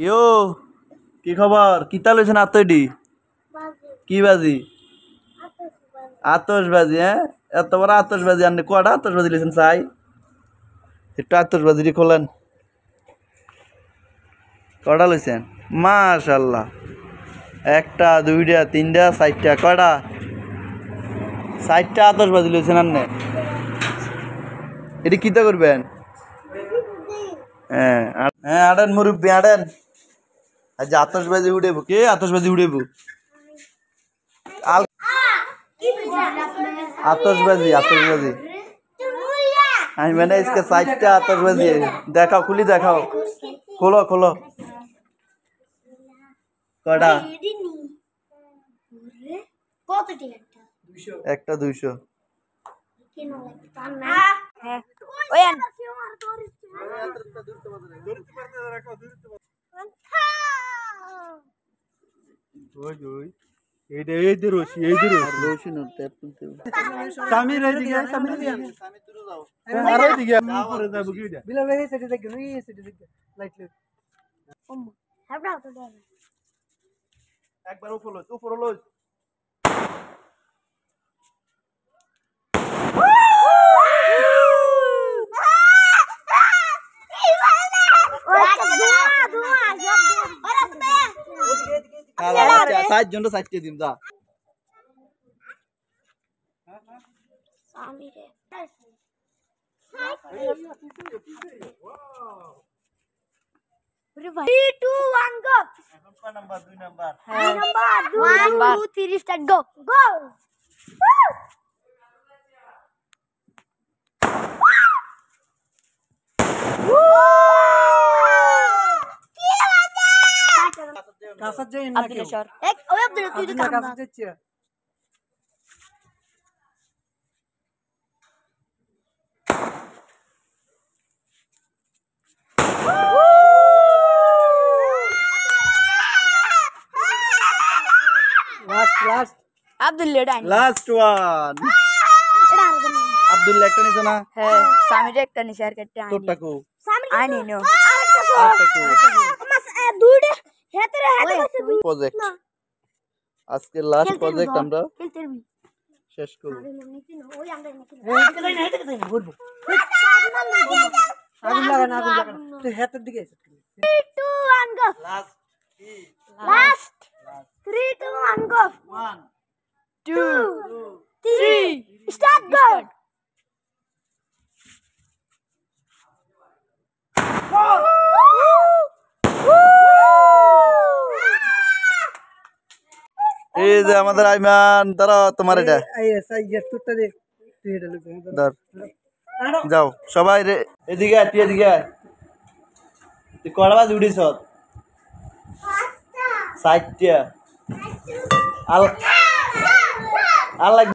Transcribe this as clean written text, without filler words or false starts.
কিও কি খবর কিতা লইছেন আতইডি কি বাজি আতশবাজি হ্যাঁ এত বড় আতশবাজি আননি কটা আতশবাজি লইছেন চাই একটু আতশবাজি খোলেন কটা লইছেন মাশাআল্লাহ একটা দুইটা তিনটা চারটা কটা চারটা আতশবাজি লইছেন আননে এটি কিতা করবেন হ্যাঁ হ্যাঁ আড়েন মুরব্বী আড়েন আজ আতশবাজি উড়েব কে আতশবাজি উড়েব আতশবাজি আতশবাজি আমি মানে इसके साइडটা আতশবাজি দেখাও খুলি দেখাও খোলো খোলো কটা কত টিকেটটা একটা 200 কেন লাগে তার না হ্যাঁ ওই আন ওই ওই এই দে রশি রশি না ট্যাপ তুলতে সামির এদিকে সামির দিয়া সামির দূরে যাও আর ওইদিকে উপরে যাব কি এটা বিলাল ভাই সেটা দেখুন এই সেটা দেখুন লাইট লাইট হাবড়া তো দেন একবার উপরে লই সাইড জন্য সাইডকে দিন যা সামিরে 3 2 1 go এখন কয় number 2 number number 1 2 3 start go go কাসাত যাই না কেউ এক ওই আব্দুল তুই তো কাসাত যাচ্ছে লাস্ট আব্দুল লেডাই লাস্ট ওয়ান এটা আর দেন আব্দুল একটা নিছে না হ্যাঁ সামিরে একটা নি শেয়ার করতে আনি তোরটা কো আনি নো আরেকটা কো মাস দুইটা হেতরে হেতে প্রজেক্ট আজকে লাস্ট প্রজেক্ট আমরা খেলতে শেষ করব ওই আমরা নাকি এটা যাই না ঘুরবো আগুন লাগা তুই হেতের দিকে 3 2 1 go last last 3 2 1 go 1 2 3 start go এই যে আমাদের আইমান তারা তোমার এটা ধর যাও সবাই এদিকে আয় তুই এদিকে আয় তুই কটা বাজে উঠিস সাইডটা আল্লাহ